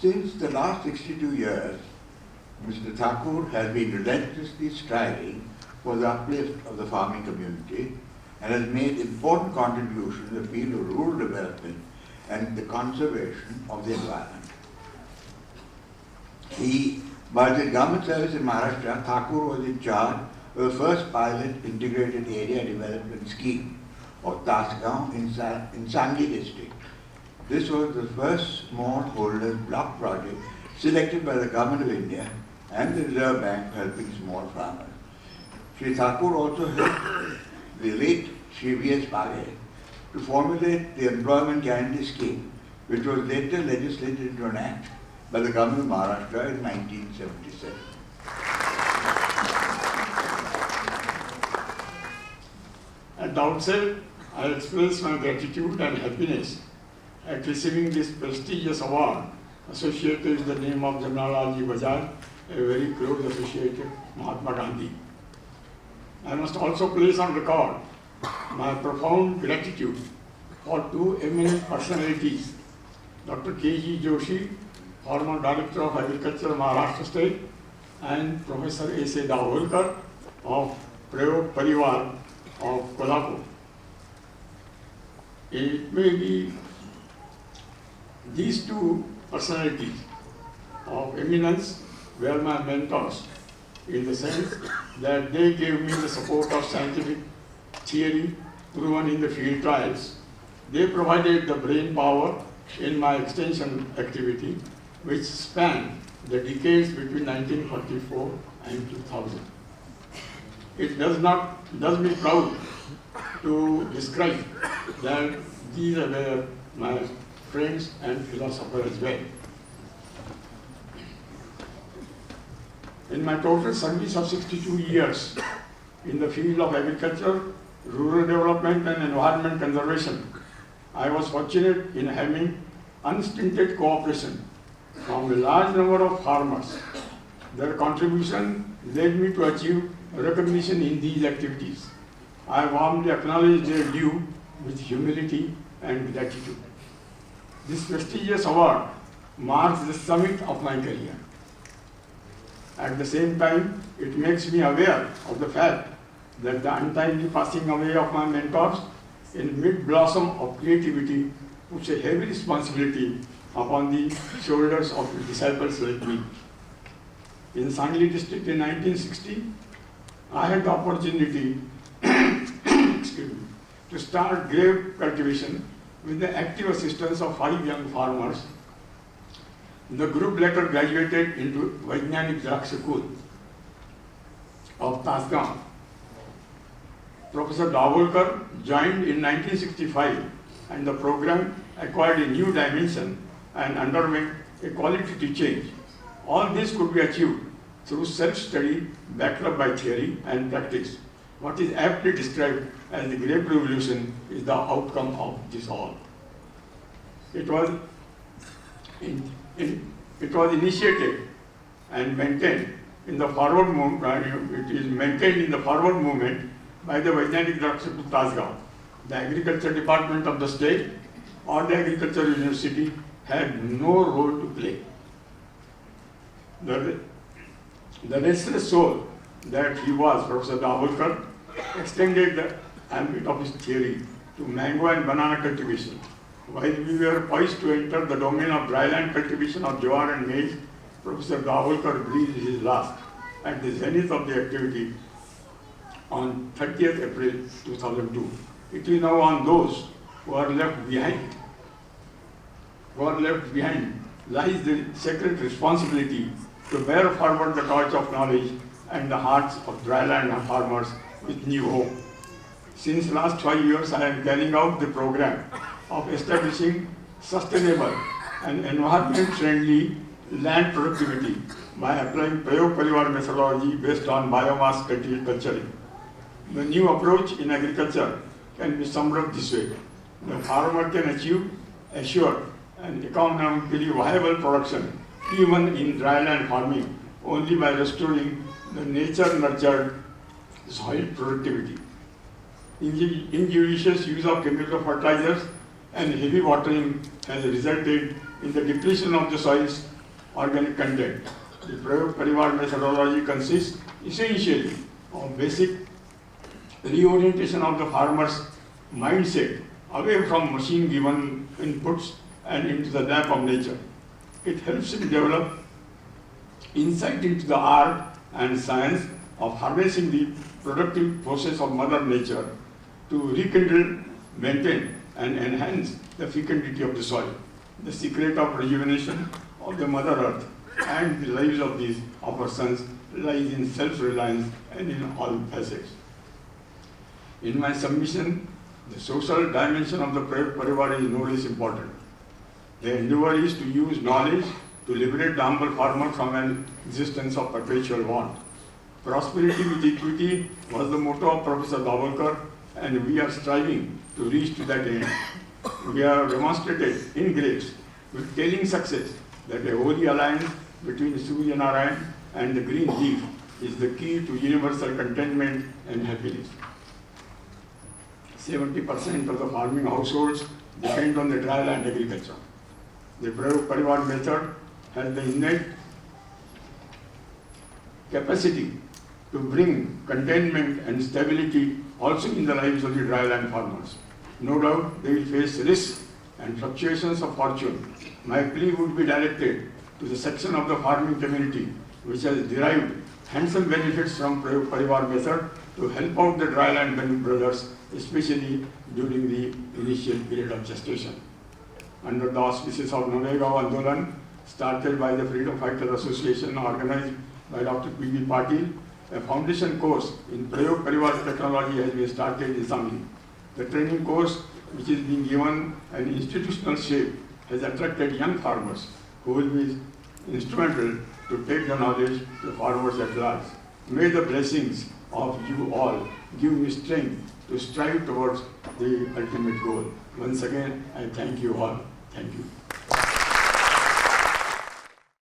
Since the last 62 years, Mr. Thakur has been relentlessly striving for the uplift of the farming community and has made important contributions in the field of rural development and the conservation of the environment. By the government service in Maharashtra, Thakur was in charge of the first pilot integrated area development scheme of Tasgaon in Sangli district. This was the first smallholders block project selected by the Government of India and the Reserve Bank for helping small farmers. Sri Thakur also helped the late Sri V.S. Page to formulate the Employment Guarantee Scheme, which was later legislated into an act by the Government of Maharashtra in 1977. At the outset, I express my gratitude and happiness at receiving this prestigious award associated with the name of Jamnalal Bajaj, a very close associate of Mahatma Gandhi. I must also place on record my profound gratitude for two eminent personalities, Dr. K.G. Joshi, former Director of Agriculture, Maharashtra State, and Professor A.C. Davolkar of Prayog Parivar of Kolhapur. It may be these two personalities of eminence were my mentors in the sense that they gave me the support of scientific theory proven in the field trials. They provided the brain power in my extension activity, which spanned the decades between 1944 and 2000. It does me proud to describe that these were my friends and philosophers as well. In my total service of 62 years in the field of agriculture, rural development and environment conservation, I was fortunate in having unstinted cooperation from a large number of farmers. Their contribution led me to achieve recognition in these activities. I warmly acknowledge their due with humility and gratitude. This prestigious award marks the summit of my career. At the same time, it makes me aware of the fact that the untimely passing away of my mentors in mid-blossom of creativity puts a heavy responsibility upon the shoulders of disciples like me. In Sangli district in 1960, I had the opportunity to start grape cultivation with the active assistance of 5 young farmers. The group later graduated into Vaidyanik Draksh School of Tasgaon. Professor Davolkar joined in 1965 and the program acquired a new dimension and underwent a quality change. All this could be achieved through self-study backed up by theory and practice. What is aptly described as the grape revolution is the outcome of this all. It was initiated and maintained in the forward movement. It is maintained in the forward movement by the Vaidyanik Draksh School Tasgaon. The agriculture department of the state or the agriculture university had no role to play. The restless soul that he was, Professor Davolkar, extended the ambit of his theory to mango and banana cultivation. While we were poised to enter the domain of dryland cultivation of jowar and maize, Professor Davolkar breathed his last at the zenith of the activity on 30th April 2002. It is now on those who are left behind. Lies the sacred responsibility to bear forward the torch of knowledge and the hearts of dryland farmers with new hope. Since last 5 years, I am carrying out the program of establishing sustainable and environment-friendly land productivity by applying Prayog Parivar methodology based on biomass culturing. The new approach in agriculture can be summed up this way. The farmer can achieve assured and economically viable production even in dryland farming only by restoring the nature-nurtured soil productivity. Injudicious use of chemical fertilizers and heavy watering has resulted in the depletion of the soil's organic content. The Prayog Parivar methodology consists essentially of basic reorientation of the farmer's mindset away from machine-given inputs and into the lap of nature. It helps him develop insight into the art and science of harnessing the productive process of Mother Nature to rekindle, maintain, and enhance the fecundity of the soil. The secret of rejuvenation of the Mother Earth and the lives of these of our sons lies in self-reliance and in all facets. In my submission, the social dimension of the Prayog Parivar is no less important. The endeavor is to use knowledge to liberate the humble farmer from an existence of perpetual want. Prosperity with equity was the motto of Professor Davolkar, and we are striving to reach to that end. We have demonstrated in grace with telling success that a holy alliance between Surya Narayan and the green leaf is the key to universal contentment and happiness. 70% of the farming households depend on the dry land agriculture. The Prayog Parivar method has the innate capacity to bring contentment and stability also in the lives of the dry land farmers. No doubt they will face risks and fluctuations of fortune. My plea would be directed to the section of the farming community which has derived handsome benefits from Prayog Parivar method to help out the dry land brothers, especially during the initial period of gestation. Under the auspices of Navagaon Andolan, started by the Freedom Fighters Association, organized by Dr. P.B. Patil, a foundation course in Prayog Parivar technology has been started in Sangli. The training course, which is being given an institutional shape, has attracted young farmers who will be instrumental to take the knowledge to farmers at large. May the blessings of you all give me strength to strive towards the ultimate goal. Once again, I thank you all. Thank you.